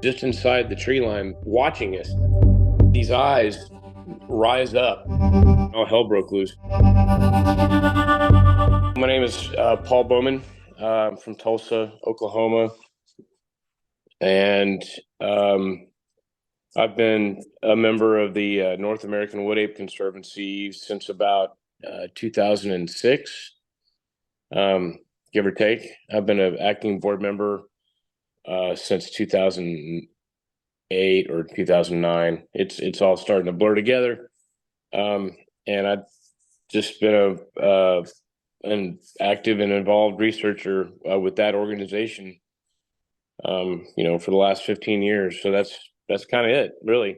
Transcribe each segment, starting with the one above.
just inside the tree line watching us. These eyes rise up. All hell broke loose. My name is Paul Bowman. I'm from Tulsa, Oklahoma. And I've been a member of the North American Wood Ape Conservancy since about 2006, give or take. I've been an acting board member since 2008 or 2009. It's all starting to blur together. And I've just been an active and involved researcher with that organization, for the last 15 years. So that's kind of it, really.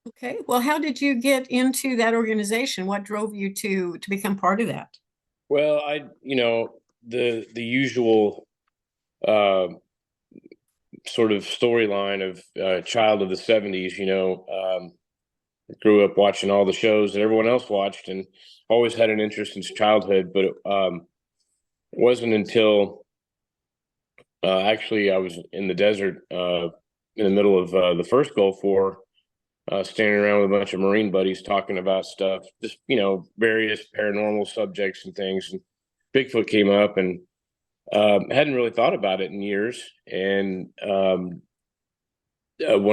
Okay. Well, how did you get into that organization? What drove you to become part of that? Well, the usual uh, sort of storyline of child of the 70s, grew up watching all the shows that everyone else watched and always had an interest in childhood. But it wasn't until actually I was in the desert in the middle of the first Gulf War, standing around with a bunch of Marine buddies talking about stuff, just, various paranormal subjects and things. And Bigfoot came up, and hadn't really thought about it in years. And one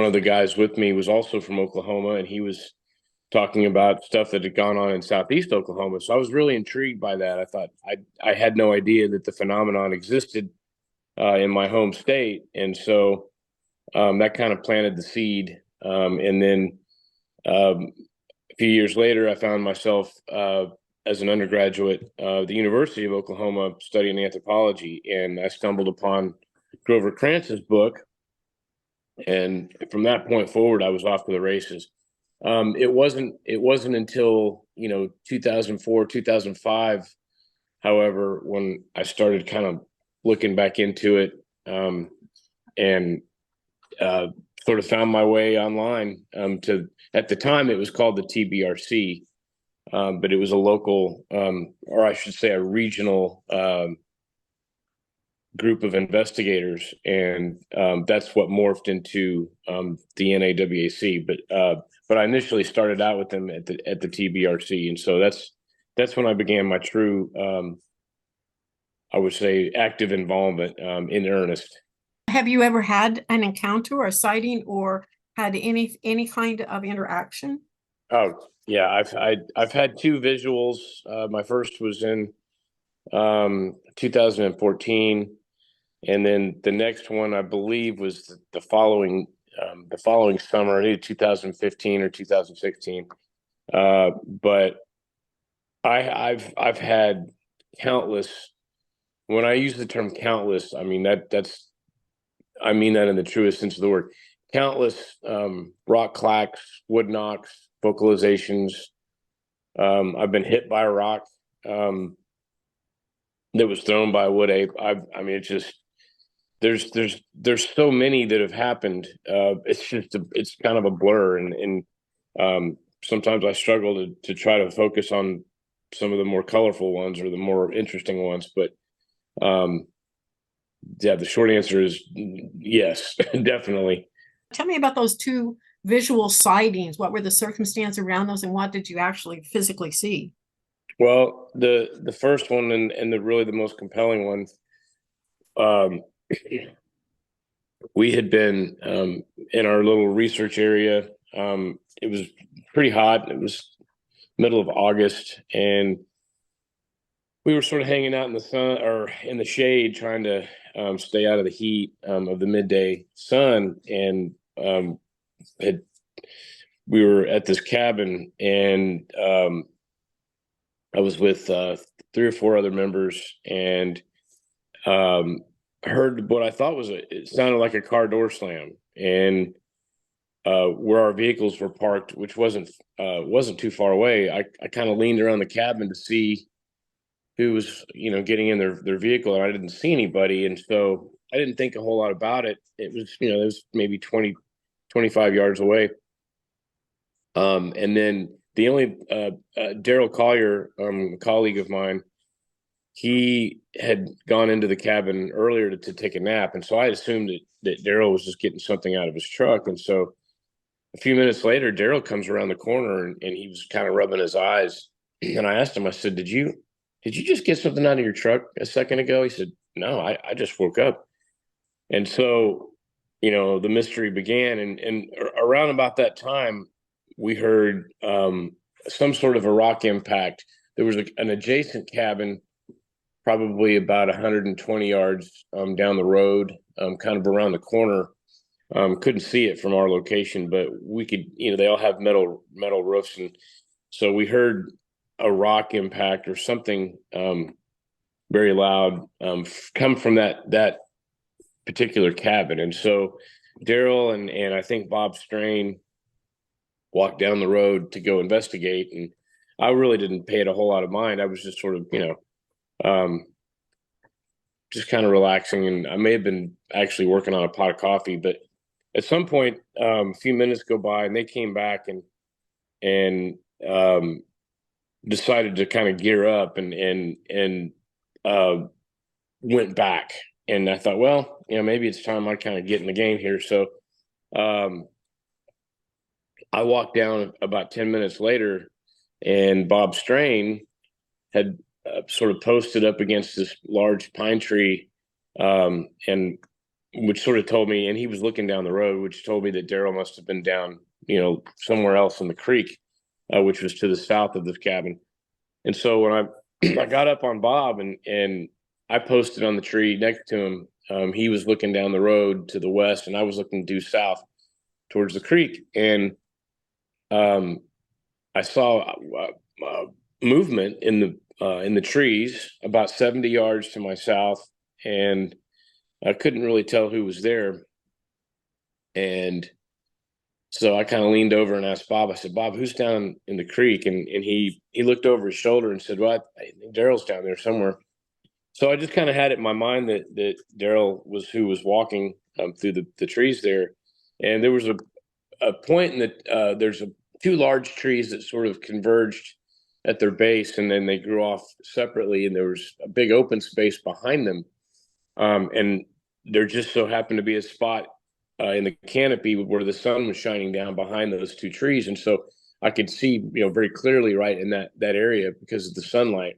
of the guys with me was also from Oklahoma, and he was talking about stuff that had gone on in Southeast Oklahoma. So I was really intrigued by that. I thought I had no idea that the phenomenon existed in my home state. And so that kind of planted the seed. And then a few years later, I found myself as an undergraduate at the University of Oklahoma studying anthropology, and I stumbled upon Grover Krantz's book. And from that point forward, I was off to the races. It wasn't until 2004, 2005, however, when I started kind of looking back into it, and sort of found my way online to, at the time it was called the TBRC, but it was a local, or I should say a regional group of investigators, and that's what morphed into the NAWAC. But I initially started out with them at the TBRC, and so that's when I began my true, I would say, active involvement in earnest. Have you ever had an encounter or a sighting or had any kind of interaction? Oh yeah, I've had two visuals. My first was in 2014, and then the next one I believe was the following summer, either 2015 or 2016. But I've had countless. When I use the term countless, I mean I mean that in the truest sense of the word. Countless rock clacks, wood knocks, vocalizations. I've been hit by a rock that was thrown by a wood ape. I mean, it's just there's so many that have happened. It's kind of a blur, and sometimes I struggle to try to focus on some of the more colorful ones or the more interesting ones. But yeah, the short answer is yes, definitely. Tell me about those two visual sightings. What were the circumstances around those, and what did you actually physically see? Well, the first one, and really the most compelling one, um, we had been in our little research area. It was pretty hot. It was middle of August, and we were sort of hanging out in the sun or in the shade, trying to stay out of the heat of the midday sun. And had we were at this cabin, and I was with three or four other members, and heard what I thought it sounded like a car door slam, and where our vehicles were parked, which wasn't too far away. I kind of leaned around the cabin to see who was getting in their vehicle, and I didn't see anybody, and so I didn't think a whole lot about it. It was maybe 20, 25 yards away. And then the only Daryl Collier, a colleague of mine, he had gone into the cabin earlier to take a nap. And so I assumed that Daryl was just getting something out of his truck. And so a few minutes later, Daryl comes around the corner and he was kind of rubbing his eyes. And I asked him, I said, did you just get something out of your truck a second ago? He said, no, I just woke up. And so, the mystery began. And around about that time, we heard some sort of a rock impact. There was an adjacent cabin, probably about 120 yards down the road, kind of around the corner. Couldn't see it from our location, but we could, they all have metal roofs. And so we heard a rock impact or something very loud come from that particular cabin. And so Daryl and I think Bob Strain walked down the road to go investigate. And I really didn't pay it a whole lot of mind. I was just sort of, just kind of relaxing. And I may have been actually working on a pot of coffee, but at some point, a few minutes go by and they came back and decided to kind of gear up and went back. And I thought, well, maybe it's time I kind of get in the game here. So I walked down about 10 minutes later, and Bob Strain had sort of posted up against this large pine tree, and which sort of told me, and he was looking down the road, which told me that Daryl must have been down, somewhere else in the creek, which was to the south of this cabin. And so when I got up on Bob and I posted on the tree next to him, he was looking down the road to the west, and I was looking due south towards the creek. And I saw movement in the trees about 70 yards to my south, and I couldn't really tell who was there. And so I kind of leaned over and asked Bob, I said, Bob, who's down in the creek? And he looked over his shoulder and said, well, I think Daryl's down there somewhere. So I just kind of had it in my mind that Daryl was who was walking through the trees there. And there was a point in that there's two large trees that sort of converged at their base, and then they grew off separately, and there was a big open space behind them. And there just so happened to be a spot in the canopy where the sun was shining down behind those two trees. And so I could see, very clearly right in that area because of the sunlight.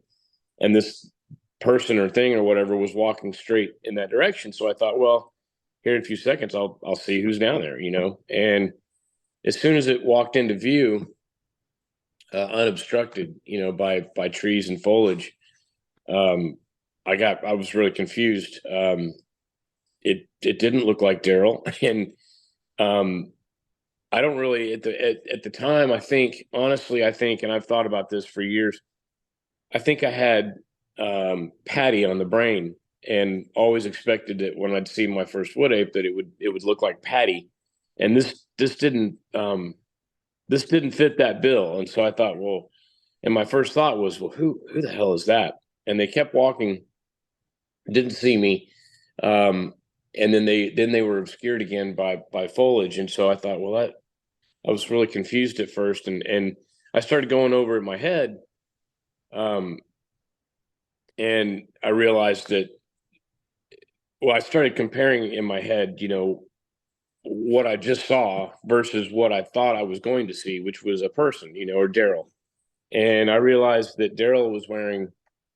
And this person or thing or whatever was walking straight in that direction. So I thought, well, here in a few seconds, I'll see who's down there, And as soon as it walked into view, unobstructed, by trees and foliage, I was really confused. It didn't look like Daryl, and I don't really at the time. I think honestly, and I've thought about this for years. I think I had Patty on the brain, and always expected that when I'd see my first wood ape that it would look like Patty, and this didn't fit that bill. And so I thought, well, and my first thought was, well, who the hell is that? And they kept walking, didn't see me. And then they were obscured again by foliage. And so I thought, well, I was really confused at first, and I started going over in my head, and I realized that, well, I started comparing in my head, what I just saw versus what I thought I was going to see, which was a person, or Daryl. And I realized that Daryl was wearing,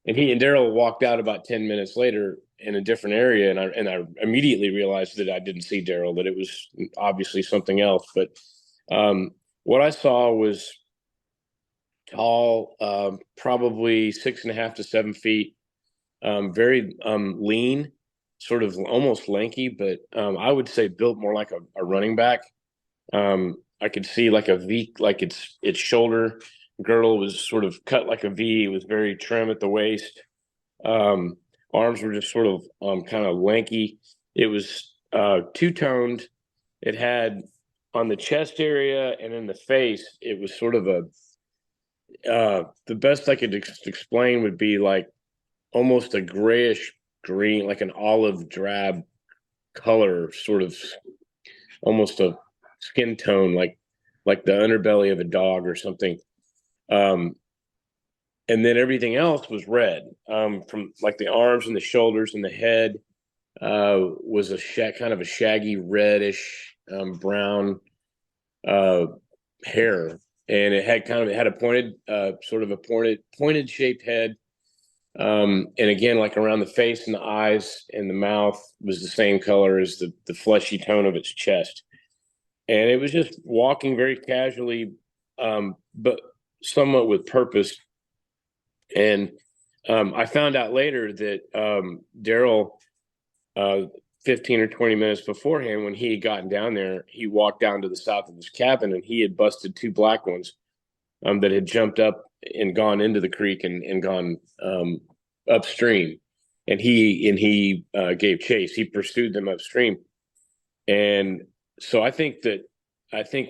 and Daryl walked out about 10 minutes later in a different area. And I immediately realized that I didn't see Daryl, that it was obviously something else. But what I saw was tall, probably 6.5 to 7 feet, very lean, sort of almost lanky, but I would say built more like a running back. I could see like a V, like its shoulder girdle was sort of cut like a V. It was very trim at the waist. Arms were just sort of kind of lanky. It was two-toned. It had on the chest area and in the face, it was sort of the best I could explain would be like almost a grayish green, like an olive drab color, sort of almost a skin tone, like the underbelly of a dog or something. and then everything else was red, from like the arms and the shoulders and the head was kind of a shaggy reddish brown uh, hair, and it had a pointed sort of a pointed shaped head, and again, like around the face and the eyes and the mouth was the same color as the fleshy tone of its chest. And it was just walking very casually, but somewhat with purpose. And I found out later that Daryl, uh, 15 or 20 minutes beforehand, when he had gotten down there, he walked down to the south of his cabin and he had busted two black ones that had jumped up and gone into the creek and gone upstream. And he gave chase. He pursued them upstream. And so I think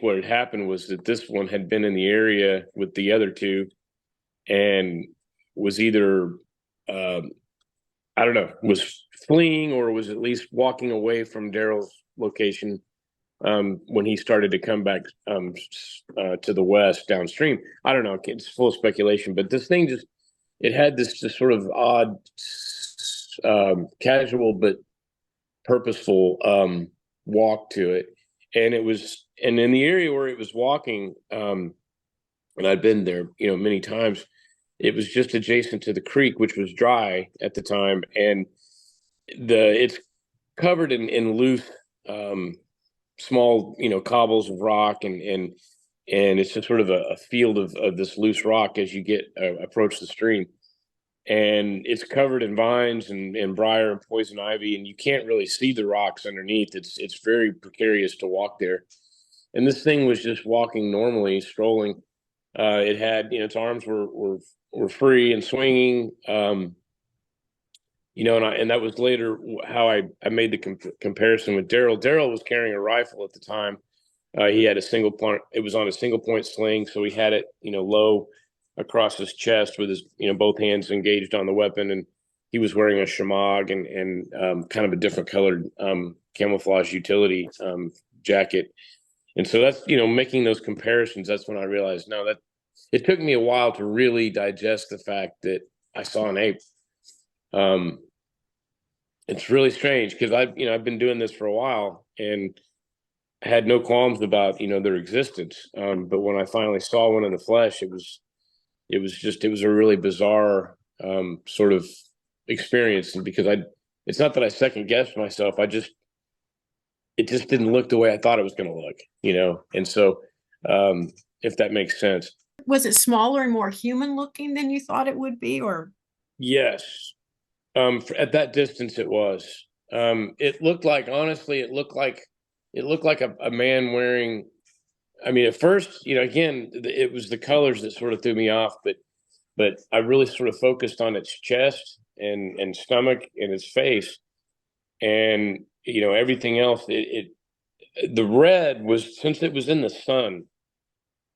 what had happened was that this one had been in the area with the other two and was either I don't know, was fleeing or was at least walking away from Daryl's location when he started to come back to the west downstream. I don't know. It's full of speculation, but this thing it had this just sort of odd, casual but purposeful walk to it. And in the area where it was walking, and I'd been there, many times, it was just adjacent to the creek, which was dry at the time, and it's covered in loose, small, cobbles of rock, and it's just sort of a field of this loose rock as you get approach the stream, and it's covered in vines and briar and poison ivy, and you can't really see the rocks underneath. It's very precarious to walk there, and this thing was just walking normally, strolling. It had, its arms were free and swinging. And that was later how I made the comparison with Daryl. Daryl was carrying a rifle at the time. He had a single point. It was on a single point sling, so he had it, low across his chest with his, both hands engaged on the weapon, and he was wearing a shamag and kind of a different colored camouflage utility jacket. And so that's, making those comparisons. That's when I realized, no, that it took me a while to really digest the fact that I saw an ape. It's really strange because I've been doing this for a while and had no qualms about, their existence. But when I finally saw one in the flesh, it was a really bizarre sort of experience. And because it's not that I second guessed myself. It just didn't look the way I thought it was going to look, And so, if that makes sense. Was it smaller and more human looking than you thought it would be, or? Yes. At that distance, it was. It looked like, honestly, it looked like a man wearing. I mean, at first, again, it was the colors that sort of threw me off, but I really sort of focused on its chest and stomach and its face, and everything else. The red was, since it was in the sun,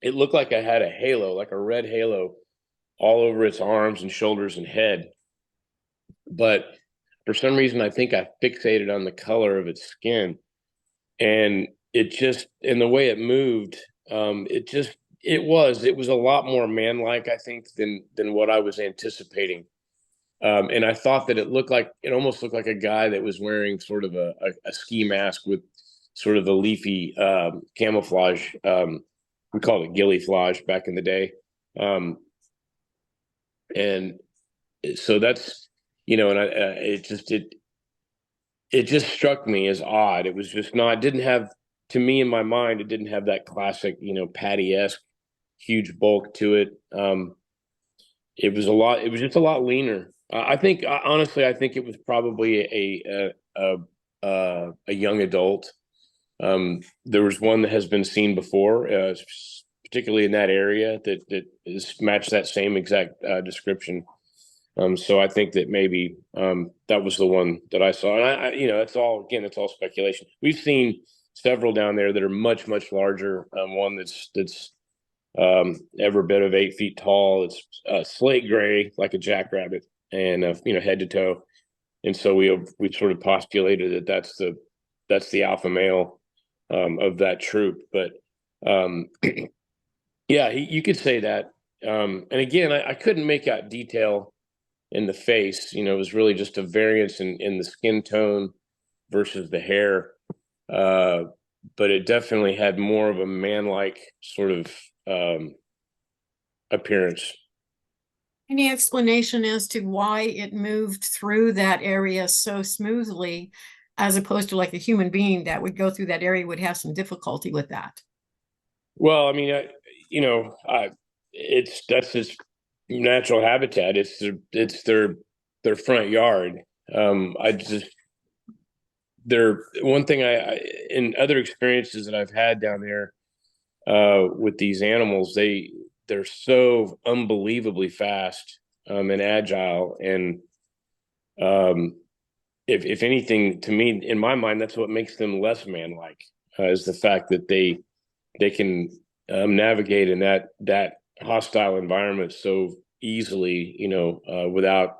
it looked like I had a halo, like a red halo, all over its arms and shoulders and head. But for some reason, I think I fixated on the color of its skin, and and the way it moved, it was a lot more man-like, I think, than what I was anticipating. And I thought that it almost looked like a guy that was wearing sort of a ski mask with sort of the leafy camouflage. We called it gillyflage back in the day. And so that's, and it just struck me as odd. It was just not, it didn't have, to me in my mind, it didn't have that classic, patty-esque huge bulk to it. It was just a lot leaner. I think, honestly, I think it was probably a young adult. There was one that has been seen before, particularly in that area that is matched that same exact description. So I think that maybe that was the one that I saw, and it's all speculation. We've seen several down there that are much, much larger. One that's every bit of 8 feet tall. It's slate gray like a jackrabbit, and head to toe. And so we sort of postulated that that's the alpha male of that troop. But yeah, you could say that. And again, I couldn't make out detail in the face. It was really just a variance in the skin tone versus the hair. Uh, but it definitely had more of a man-like sort of appearance. Any explanation as to why it moved through that area so smoothly, as opposed to like a human being that would go through that area would have some difficulty with that? Well, I mean, that's its natural habitat. It's their front yard. I just they're one thing in other experiences that I've had down there with these animals, they're so unbelievably fast and agile, and um, if anything, to me, in my mind, that's what makes them less man-like, is the fact that they can navigate in that hostile environment so easily, without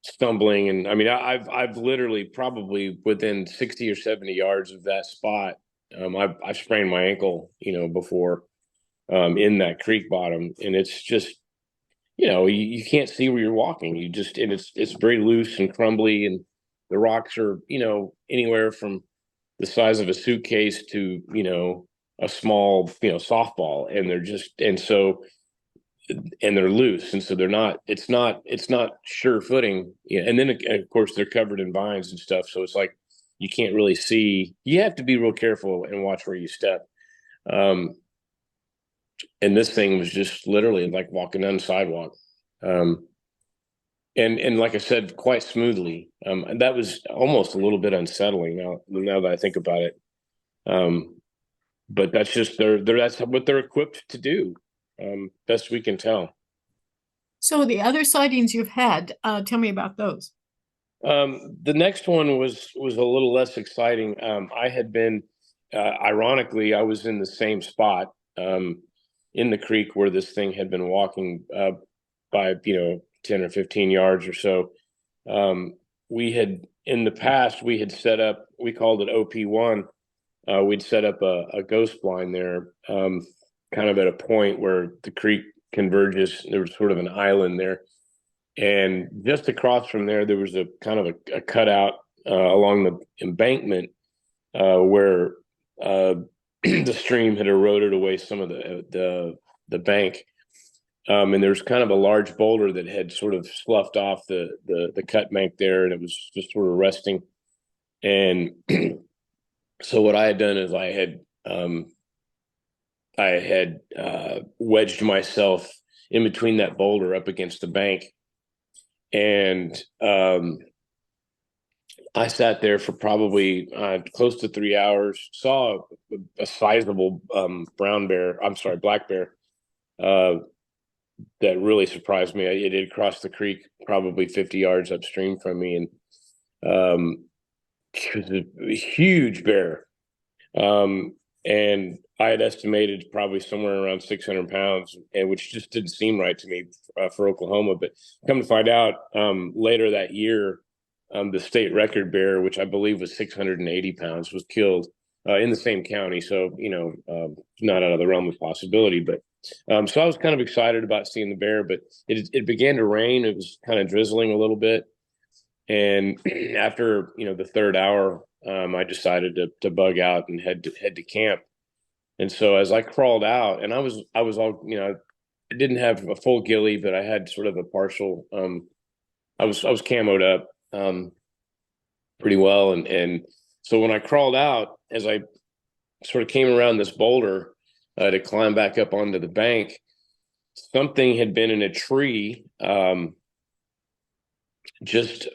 stumbling. And I mean, I've literally probably within 60 or 70 yards of that spot. I've sprained my ankle, before in that creek bottom, and it's just you can't see where you're walking. And it's very loose and crumbly, and the rocks are anywhere from the size of a suitcase to a small softball, and they're loose, and so it's not sure footing. And then of course they're covered in vines and stuff, so it's like you can't really see. You have to be real careful and watch where you step. um and this thing was just literally like walking down the sidewalk. um and like I said, quite smoothly. And that was almost a little bit unsettling now that I think about it. But that's just that's what they're equipped to do, best we can tell. So the other sightings you've had, tell me about those. The next one was a little less exciting. I had been, ironically, I was in the same spot, in the creek where this thing had been walking, by 10 or 15 yards or so. We had in the past we had set up, we called it OP1. We'd set up a ghost blind there, kind of at a point where the creek converges. There was sort of an island there, and just across from there, there was a kind of a cutout along the embankment, where the stream had eroded away some of the bank. And there's kind of a large boulder that had sort of sloughed off the cut bank there, and it was just sort of resting. And so what I had done is I had wedged myself in between that boulder up against the bank, and I sat there for probably close to 3 hours. Saw a sizable brown bear. I'm sorry, black bear. Uh, that really surprised me. It had crossed the creek probably 50 yards upstream from me, and it was a huge bear. And I had estimated probably somewhere around 600 pounds, and which just didn't seem right to me for Oklahoma. But come to find out, later that year, the state record bear, which I believe was 680 pounds, was killed in the same county. So, not out of the realm of possibility. But so I was kind of excited about seeing the bear, but it began to rain. It was kind of drizzling a little bit. And after, the third hour, I decided to bug out and head to camp. And so as I crawled out, and I was all, I didn't have a full ghillie, but I had sort of a partial. I was camoed up pretty well, and so when I crawled out, as I sort of came around this boulder to climb back up onto the bank, something had been in a tree, just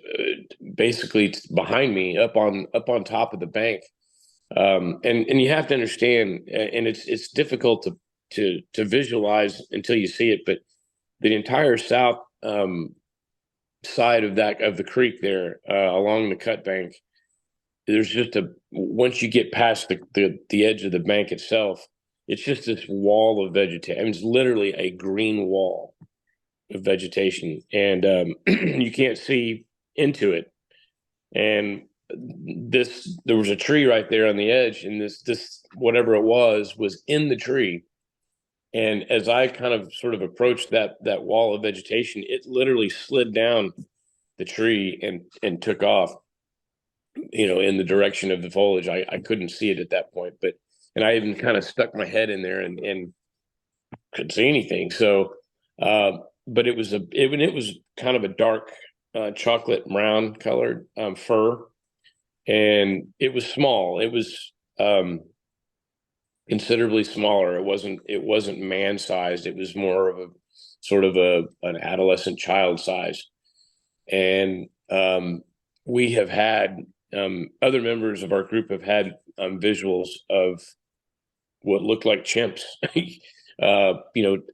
basically behind me, up on top of the bank. And you have to understand, and it's difficult to visualize until you see it, but the entire south side of the creek there, along the cut bank, there's just once you get past the edge of the bank itself, it's just this wall of vegetation. I mean, it's literally a green wall of vegetation, and you can't see into it. And there was a tree right there on the edge, and this whatever it was in the tree. And as I kind of sort of approached that wall of vegetation, it literally slid down the tree and took off, in the direction of the foliage. I couldn't see it at that point, and I even kind of stuck my head in there and couldn't see anything. So, but it was kind of a dark chocolate brown colored fur, and it was small. It was considerably smaller. It wasn't man sized. It was more of a sort of an adolescent child size. And we have had other members of our group have had visuals of what looked like chimps.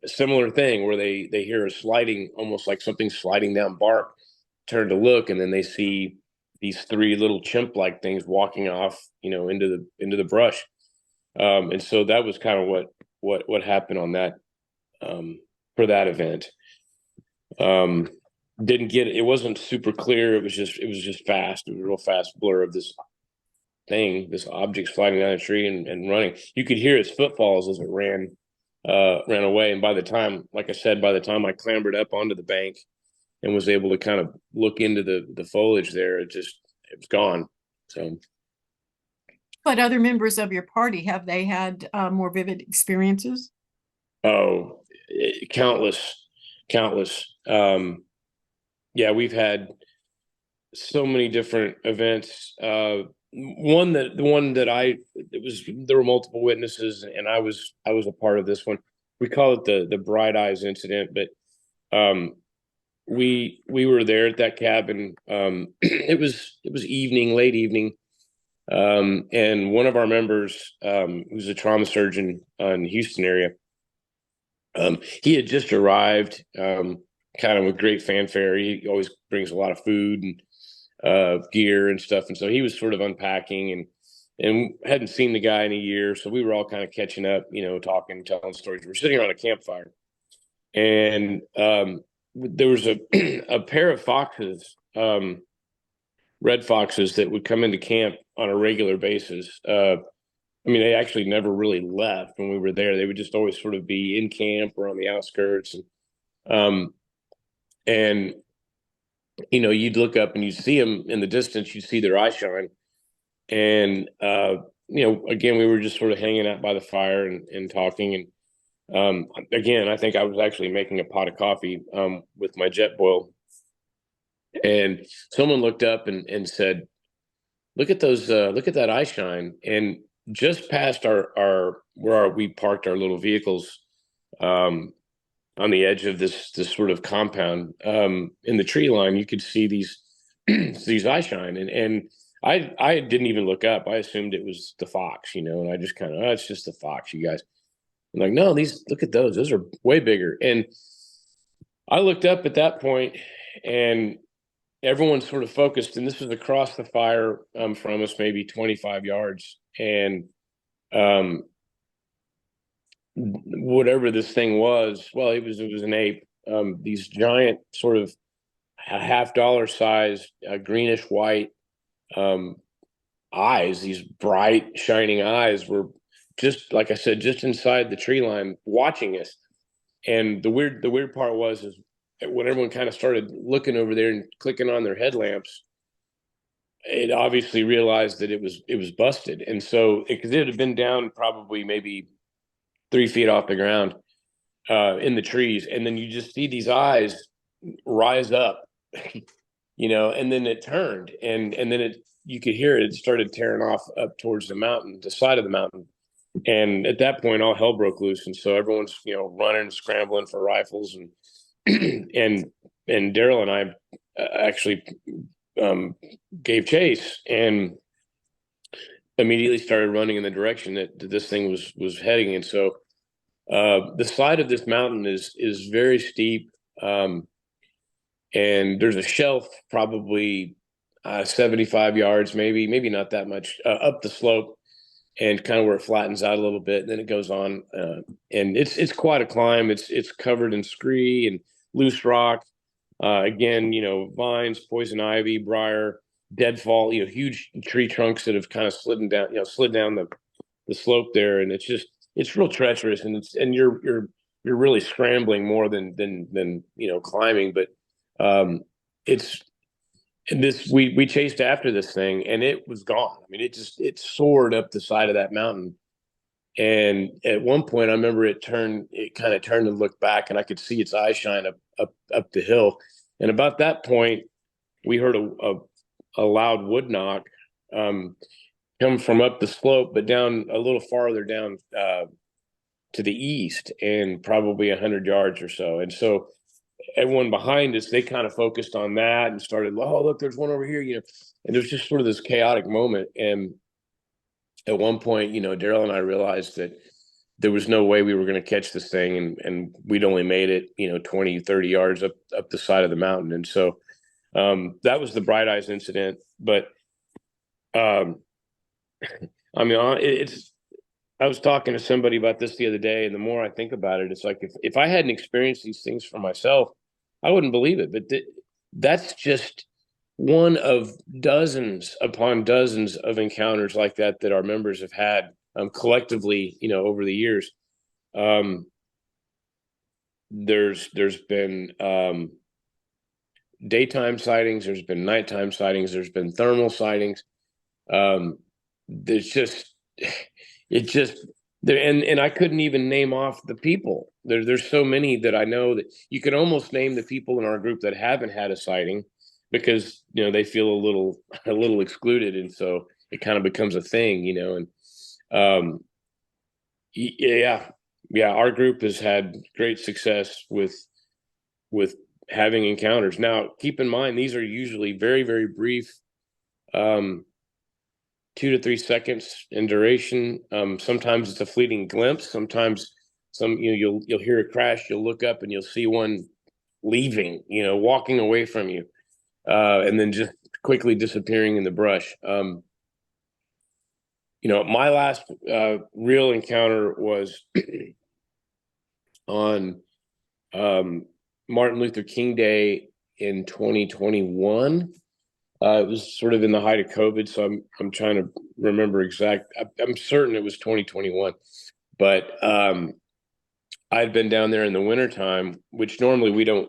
Similar thing where they hear a sliding, almost like something sliding down bark, turn to look, and then they see these three little chimp like things walking off, into the brush. And so that was kind of what happened on that, for that event. Um, didn't get it. It wasn't super clear. It was just fast. It was a real fast blur of this object sliding down a tree and running. You could hear its footfalls as it ran away. And like I said, by the time I clambered up onto the bank and was able to kind of look into the foliage there, it was gone. So, But other members of your party, have they had more vivid experiences? oh, countless, countless. Yeah, we've had so many different events. The one that there were multiple witnesses, and I was a part of this one. We call it the Bright Eyes incident, but we were there at that cabin. It was late evening, and one of our members, who's a trauma surgeon in the Houston area, he had just arrived, kind of with great fanfare. He always brings a lot of food and gear and stuff, and so he was sort of unpacking and hadn't seen the guy in a year, so we were all kind of catching up, talking, telling stories. We're sitting around a campfire, and there was a a pair of foxes, red foxes, that would come into camp on a regular basis. I mean, they actually never really left when we were there. They would just always sort of be in camp or on the outskirts, um, and you'd look up and you'd see them in the distance. You'd see their eye shine, and again, we were just sort of hanging out by the fire and talking. And again, I think I was actually making a pot of coffee with my jet boil, and someone looked up and said, "Look at those! Look at that eye shine!" And just past we parked our little vehicles, um, on the edge of this sort of compound, in the tree line, you could see these these eye shine, and I didn't even look up. I assumed it was the fox, and I just kind of, oh, it's just the fox, you guys. I'm like, no, look at those. Those are way bigger. And I looked up at that point, and everyone sort of focused, and this was across the fire, from us, maybe 25 yards. And um, whatever this thing was, well, it was an ape. These giant, sort of half dollar size, greenish white, um, eyes. These bright, shining eyes were, just like I said, just inside the tree line, watching us. And the weird part is when everyone kind of started looking over there and clicking on their headlamps, it obviously realized that it was busted. And so it had been down probably maybe 3 feet off the ground, in the trees, and then you just see these eyes rise up, and then it turned, and then you could hear it started tearing off up towards the side of the mountain. And at that point, all hell broke loose, and so everyone's running, scrambling for rifles, and and Daryl and I actually, gave chase and immediately started running in the direction that this thing was heading. And so the side of this mountain is very steep, and there's a shelf probably 75 yards, maybe not that much, up the slope, and kind of where it flattens out a little bit, and then it goes on, and it's quite a climb. It's covered in scree and loose rock. Again, vines, poison ivy, briar, deadfall, huge tree trunks that have kind of slid down the slope there, and it's just it's real treacherous, and you're really scrambling more than climbing. But it's and this we chased after this thing, and it was gone. I mean, it soared up the side of that mountain. And at one point, I remember it kind of turned and looked back, and I could see its eyes shine up the hill. And about that point, we heard a loud wood knock come from up the slope, but down a little farther down to the east, and probably 100 yards or so. And so everyone behind us, they kind of focused on that and started, oh, look, there's one over here, And it was just sort of this chaotic moment. And at one point, Daryl and I realized that there was no way we were going to catch this thing, and we'd only made it 20, 30 yards up the side of the mountain. And so that was the Bright Eyes incident. But I mean, I was talking to somebody about this the other day, and the more I think about it, it's like if I hadn't experienced these things for myself, I wouldn't believe it. But that's just one of dozens upon dozens of encounters like that our members have had collectively, over the years. There's been daytime sightings, there's been nighttime sightings, there's been thermal sightings. There's just it just there, and I couldn't even name off the people. There's so many that I know that you can almost name the people in our group that haven't had a sighting, because they feel a little excluded, and so it kind of becomes a thing, and yeah, our group has had great success with having encounters. Now, keep in mind, these are usually very, very brief, 2 to 3 seconds in duration. Sometimes it's a fleeting glimpse. Sometimes you'll hear a crash, you'll look up and you'll see one leaving, walking away from you, and then just quickly disappearing in the brush. My last real encounter was on Martin Luther King Day in 2021. It was sort of in the height of COVID, so I'm trying to remember exact. I'm certain it was 2021, but I'd been down there in the wintertime, which normally we don't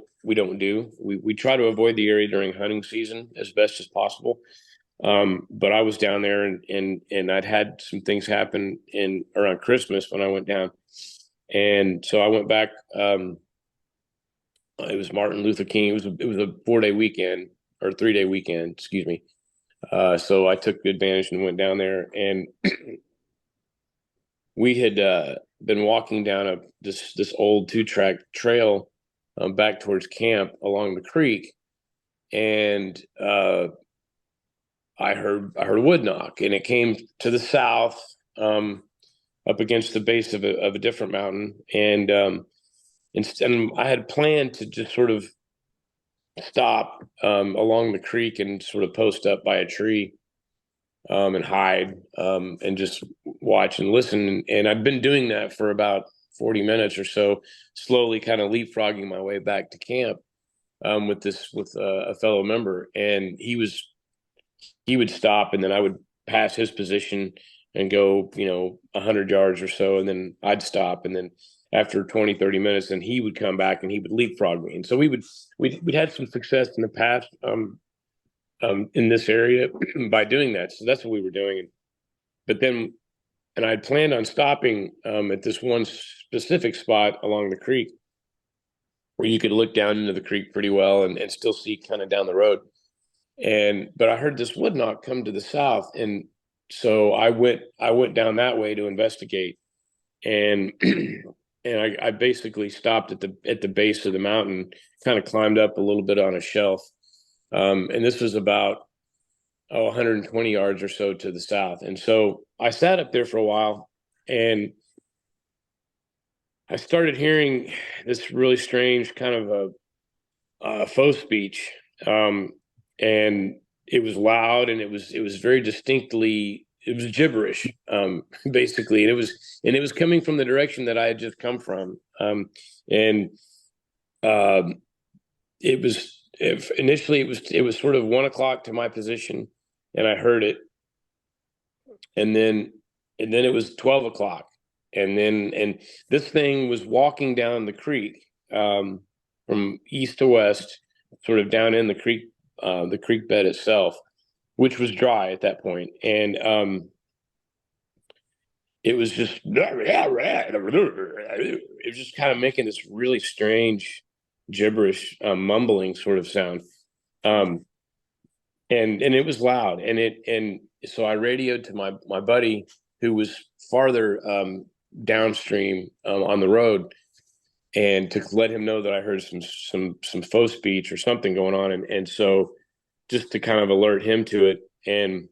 do. We try to avoid the area during hunting season as best as possible. But I was down there, and I'd had some things happen around Christmas when I went down, and so I went back. It was Martin Luther King. It was a 4-day weekend, or 3-day weekend, excuse me. So I took advantage and went down there, and we had been walking down this old 2-track trail back towards camp along the creek, and I heard a wood knock, and it came to the south, up against the base of a different mountain, and I had planned to just sort of stop along the creek and sort of post up by a tree and hide, and just watch and listen. And I've been doing that for about 40 minutes or so, slowly kind of leapfrogging my way back to camp with a fellow member. And he would stop, and then I would pass his position and go 100 yards or so, and then I'd stop, and then after 20, 30 minutes, then he would come back and he would leapfrog me. And so we'd had some success in the past in this area by doing that. So that's what we were doing. But then, and I'd planned on stopping at this one specific spot along the creek where you could look down into the creek pretty well and still see kind of down the road. But I heard this wood knock come to the south. And so I went down that way to investigate. And and I basically stopped at the base of the mountain, kind of climbed up a little bit on a shelf. And this was about 120 yards or so to the south. And so I sat up there for a while, and I started hearing this really strange kind of a faux speech. And it was loud, and it was very distinctly, it was gibberish, basically. And it was coming from the direction that I had just come from. And initially it was sort of 1 o'clock to my position, and I heard it. And then it was 12 o'clock. And this thing was walking down the creek, from east to west, sort of down in the creek bed itself, which was dry at that point. And it was just it was just kind of making this really strange gibberish, mumbling sort of sound. Um, and it was loud, and so I radioed to my buddy who was farther downstream, on the road, and to let him know that I heard some faux speech or something going on, and so just to kind of alert him to it. And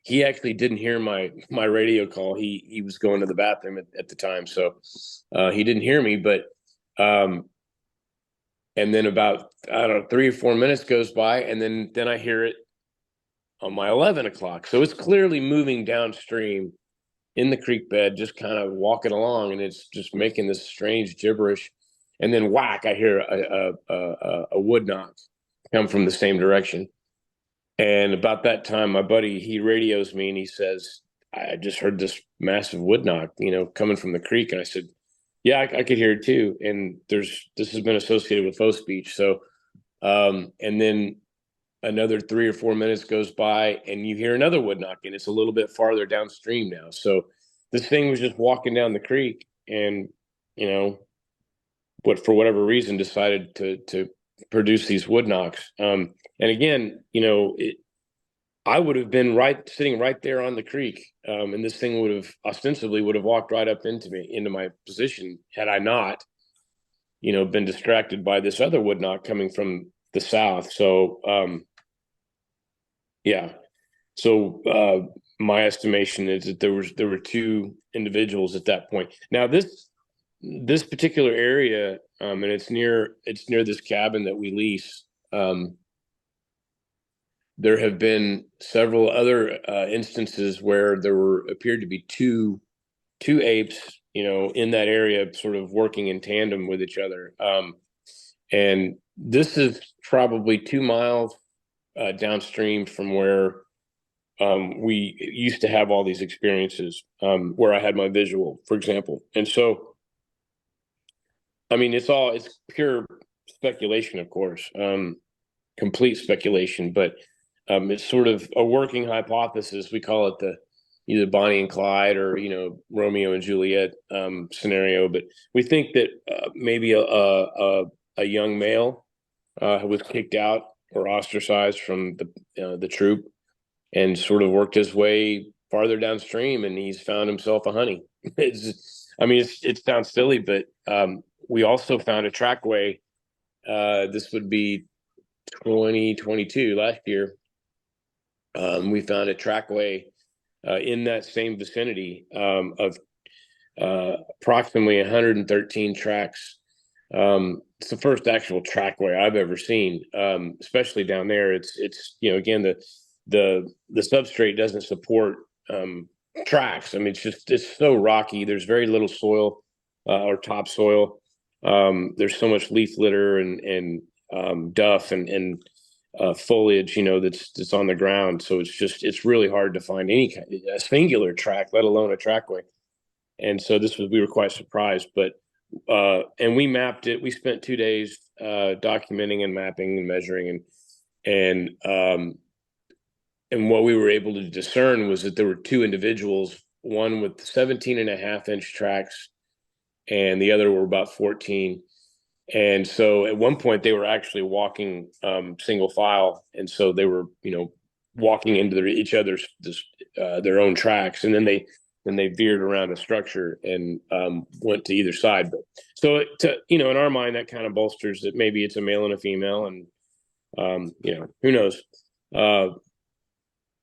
he actually didn't hear my radio call. He was going to the bathroom at the time, so he didn't hear me. But and then about, I don't know, 3 or 4 minutes goes by, and then I hear it on my 11 o'clock. So it's clearly moving downstream in the creek bed, just kind of walking along, and it's just making this strange gibberish. And then whack, I hear a wood knock come from the same direction. And about that time, my buddy, he radios me and he says, I just heard this massive wood knock, coming from the creek. And I said, yeah, I could hear it too. And this has been associated with faux speech. So, and then another 3 or 4 minutes goes by and you hear another wood knock, and it's a little bit farther downstream now. So this thing was just walking down the creek, and, for whatever reason, decided to produce these wood knocks. And again, I would have been sitting right there on the creek, and this thing ostensibly would have walked right up into my position, had I not, been distracted by this other wood knock coming from the south. So, yeah. So, my estimation is that there were two individuals at that point. Now, this particular area, and it's near this cabin that we lease. There have been several other instances where appeared to be two apes, in that area, sort of working in tandem with each other. And this is probably 2 miles downstream from where we used to have all these experiences, where I had my visual, for example. And so, I mean, it's pure speculation, of course, complete speculation, but it's sort of a working hypothesis. We call it either Bonnie and Clyde, or Romeo and Juliet scenario. But we think that maybe a young male was kicked out or ostracized from the troop, and sort of worked his way farther downstream, and he's found himself a honey. It sounds silly, but we also found a trackway. This would be 2022, last year. We found a trackway in that same vicinity, of approximately 113 tracks. It's the first actual trackway I've ever seen, especially down there. It's again, the substrate doesn't support tracks. It's so rocky. There's very little soil, or topsoil. There's so much leaf litter and duff and foliage, that's on the ground. So it's really hard to find a singular track, let alone a trackway. And so we were quite surprised, but and we mapped it. We spent 2 days documenting and mapping and measuring, and what we were able to discern was that there were two individuals, one with 17.5-inch tracks, and the other were about 14. And so at one point they were actually walking single file. And so they were, walking into each other's, their own tracks. And then they veered around a structure and went to either side. But so in our mind, that kind of bolsters that maybe it's a male and a female, and, who knows?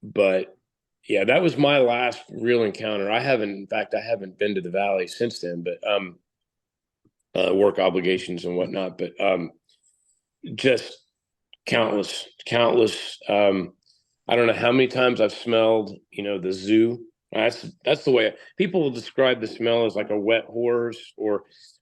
But yeah, that was my last real encounter. In fact, I haven't been to the valley since then, but work obligations and whatnot, but just countless. I don't know how many times I've smelled, the zoo. That's the way people will describe the smell as like a wet horse,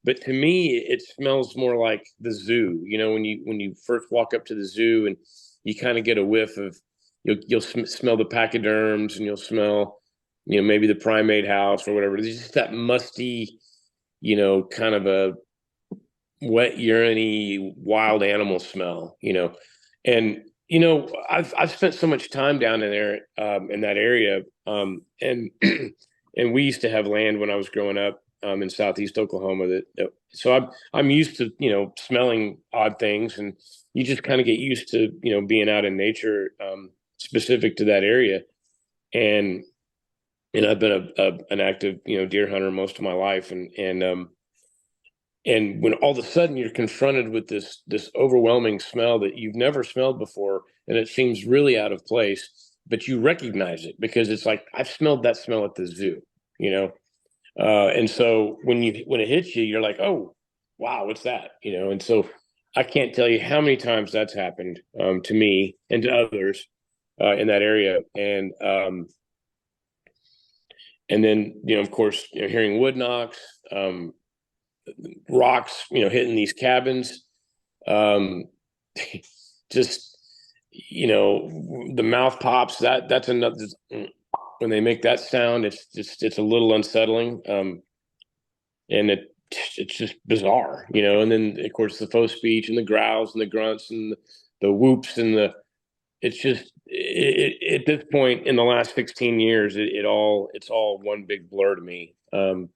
but to me, it smells more like the zoo. When you first walk up to the zoo and you kind of get a whiff of, you'll smell the pachyderms, and you'll smell maybe the primate house or whatever. There's just that musty, kind of a wet, urine wild animal smell, and I've spent so much time down in there, in that area, and and we used to have land when I was growing up, in southeast Oklahoma. So I'm used to smelling odd things, and you just kind of get used to being out in nature, specific to that area, and I've been an active deer hunter most of my life, and when all of a sudden you're confronted with this overwhelming smell that you've never smelled before, and it seems really out of place, but you recognize it because it's like I've smelled that smell at the zoo, you know. And so when it hits you, you're like, oh, wow, what's that? And so I can't tell you how many times that's happened, to me and to others, in that area, and then of course hearing wood knocks. Rocks, hitting these cabins. Um, just, the mouth pops. That's another. When they make that sound, it's a little unsettling. And it's just bizarre, And then of course the faux speech and the growls and the grunts and the whoops and it's just at this point in the last 16 years, it's all one big blur to me,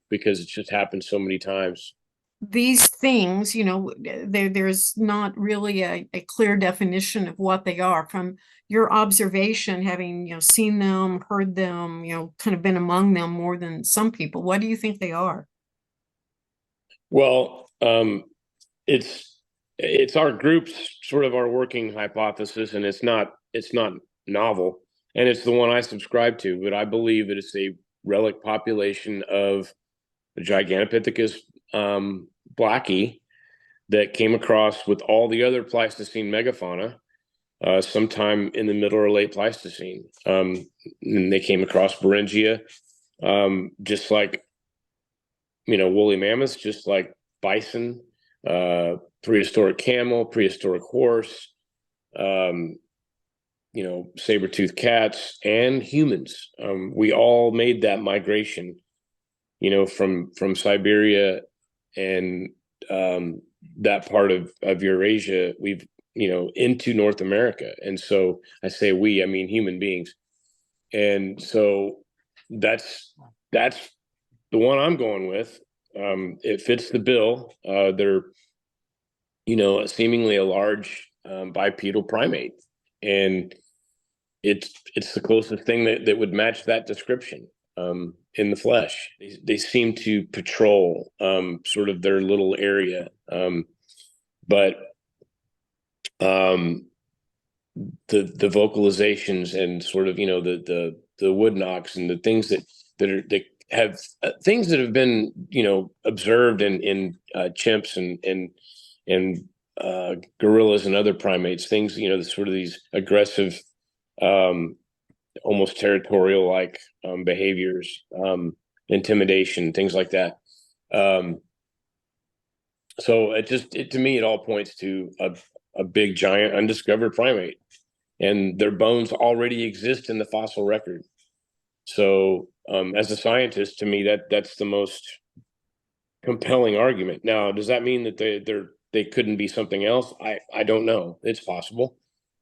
because it's just happened so many times. These things, there's not really a clear definition of what they are. From your observation, having, seen them, heard them, kind of been among them more than some people, what do you think they are? Well, it's our group's sort of our working hypothesis, and it's not novel, and it's the one I subscribe to. But I believe it is a relic population of the Gigantopithecus, blackie, that came across with all the other Pleistocene megafauna, sometime in the middle or late Pleistocene. And they came across Beringia, just like woolly mammoths, just like bison, prehistoric camel, prehistoric horse, um, saber-toothed cats, and humans. We all made that migration, from Siberia and, that part of Eurasia. We've into North America, and so I say we, I mean human beings, and so that's the one I'm going with. It fits the bill. They're seemingly a large, bipedal primate, and it's the closest thing that would match that description, in the flesh. They seem to patrol, sort of their little area, but um, the vocalizations and sort of the wood knocks and the things that have, things that have been observed in chimps and gorillas and other primates, things sort of these aggressive, um, almost territorial like, behaviors, intimidation, things like that. Um, so to me it all points to a big giant undiscovered primate, and their bones already exist in the fossil record. So, as a scientist, to me, that's the most compelling argument. Now, does that mean that they couldn't be something else? I don't know. It's possible.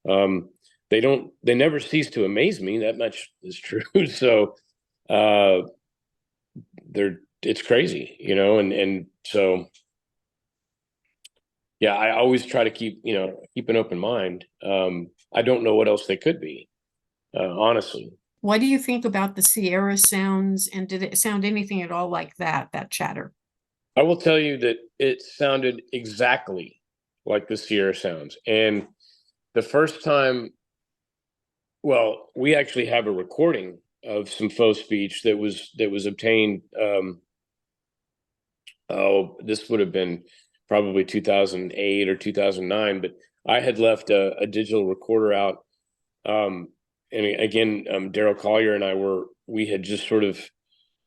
Um, they never cease to amaze me. That much is true. So, uh, it's crazy, and so yeah, I always try to keep an open mind. I don't know what else they could be, honestly. What do you think about the Sierra sounds? And did it sound anything at all like that chatter? I will tell you that it sounded exactly like the Sierra sounds. And the first time, well, we actually have a recording of some faux speech that was obtained. Oh, this would have been probably 2008 or 2009, but I had left a digital recorder out. And again, Daryl Collier and we had just sort of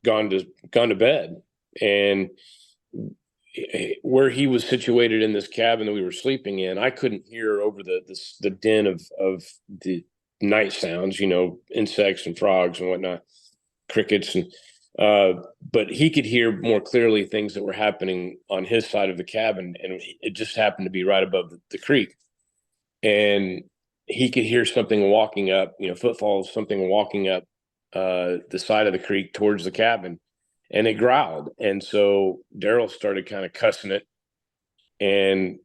gone to bed, and where he was situated in this cabin that we were sleeping in, I couldn't hear over the din of the night sounds, insects and frogs and whatnot. crickets, and but he could hear more clearly things that were happening on his side of the cabin, and it just happened to be right above the creek, and he could hear something walking up, footfalls, something walking up the side of the creek towards the cabin, and it growled. And so Daryl started kind of cussing it. And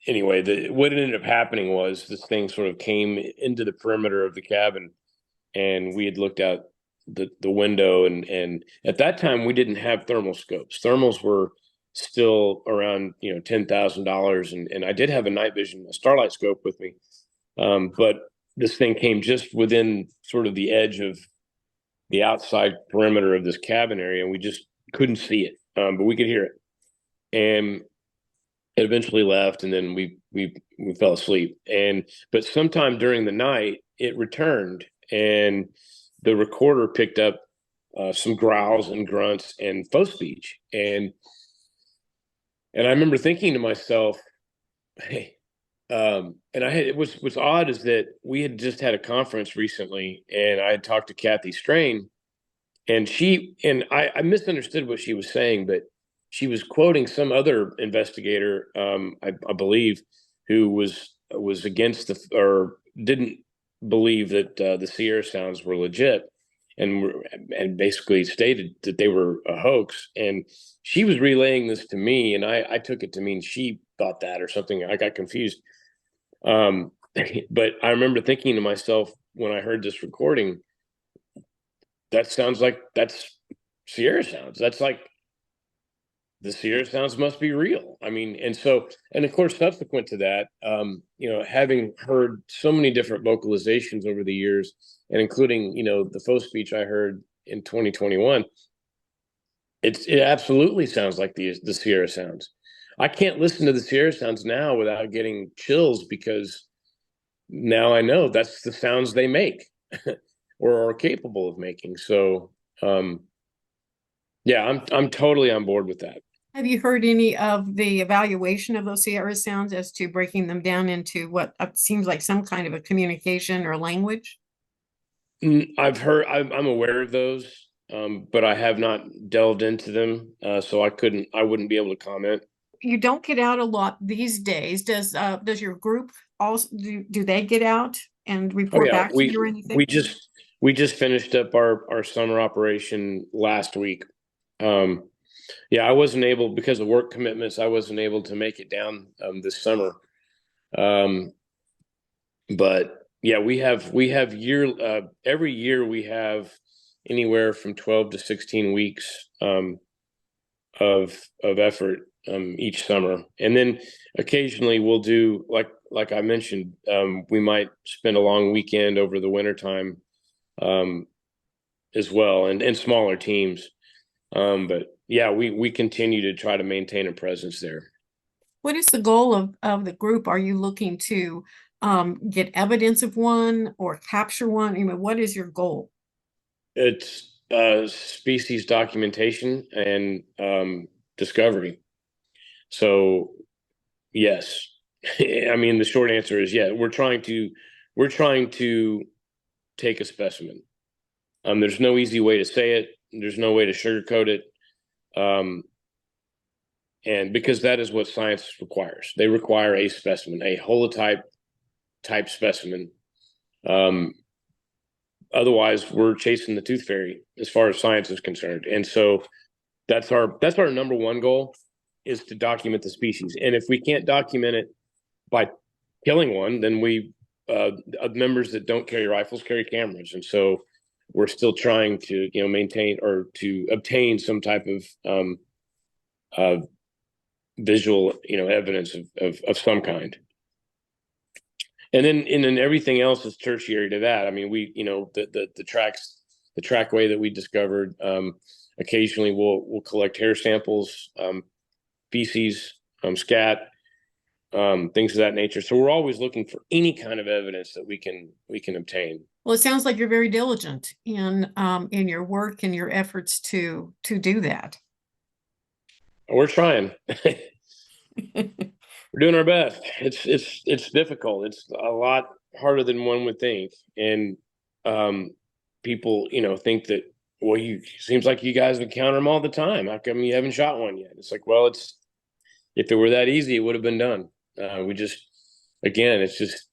anyway, what ended up happening was this thing sort of came into the perimeter of the cabin, and we had looked out the window, and at that time we didn't have thermal scopes. Thermals were still around $10,000, and I did have a night vision, a starlight scope with me, but this thing came just within sort of the edge of the outside perimeter of this cabin area, and we just couldn't see it, but we could hear it, and it eventually left, and then we fell asleep. But sometime during the night it returned, and the recorder picked up some growls and grunts and faux speech, and I remember thinking to myself, hey, and I had, what's odd is that we had just had a conference recently, and I had talked to Kathy Strain, and I misunderstood what she was saying, but she was quoting some other investigator, I believe, who was against or didn't believe that the Sierra sounds were legit, and basically stated that they were a hoax. And she was relaying this to me, and I took it to mean she thought that or something. I got confused. But I remember thinking to myself when I heard this recording, that sounds like that's Sierra sounds. That's like the Sierra sounds must be real. I mean, and of course, subsequent to that, having heard so many different vocalizations over the years, and including, the faux speech I heard in 2021, it absolutely sounds like the Sierra sounds. I can't listen to the Sierra sounds now without getting chills, because now I know that's the sounds they make or are capable of making. So, yeah, I'm totally on board with that. Have you heard any of the evaluation of those Sierra sounds as to breaking them down into what seems like some kind of a communication or language? I've heard, I'm aware of those, but I have not delved into them, so I wouldn't be able to comment. You don't get out a lot these days. Does your group also do they get out and Oh report yeah, back to you or anything? we just finished up our summer operation last week. Um, yeah, I wasn't able, because of work commitments, I wasn't able to make it down this summer. Um, but yeah, we have every year we have anywhere from 12 to 16 weeks of effort each summer, and then occasionally we'll do, like I mentioned, we might spend a long weekend over the wintertime um, as well, and smaller teams. But yeah, we continue to try to maintain a presence there. What is the goal of the group? Are you looking to get evidence of one or capture one? I mean, what is your goal? It's species documentation and discovery. So yes, I mean the short answer is yeah. We're trying to take a specimen. There's no easy way to say it. There's no way to sugarcoat it. Um, and because that is what science requires. They require a specimen, a holotype type specimen. Um, Otherwise, we're chasing the tooth fairy as far as science is concerned. And so that's our number one goal, is to document the species. And if we can't document it by killing one, then members that don't carry rifles carry cameras, and so we're still trying to maintain or to obtain some type of uh, visual evidence of some kind. And then everything else is tertiary to that. I mean, the trackway that we discovered. Occasionally, we'll collect hair samples, feces, scat, things of that nature. So we're always looking for any kind of evidence that we can obtain. Well, it sounds like you're very diligent in your work and your efforts to do that. We're trying. We're doing our best. It's difficult. It's a lot harder than one would think, and um, people, think that, well, you seems like you guys encounter them all the time. How come you haven't shot one yet? It's like, well, if it were that easy, it would have been done. We just, again, it's just,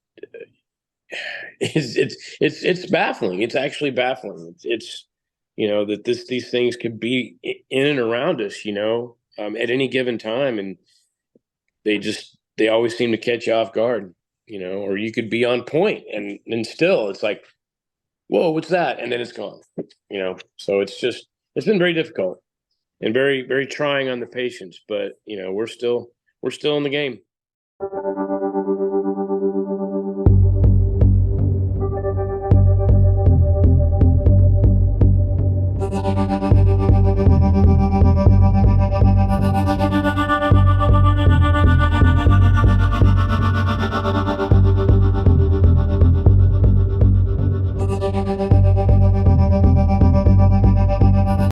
it's baffling. It's actually baffling. It's that these things could be in and around us, at any given time, and they always seem to catch you off guard, or you could be on point and still it's like, whoa, what's that? And then it's gone, So it's been very difficult and very, very trying on the patients, but we're still in the game.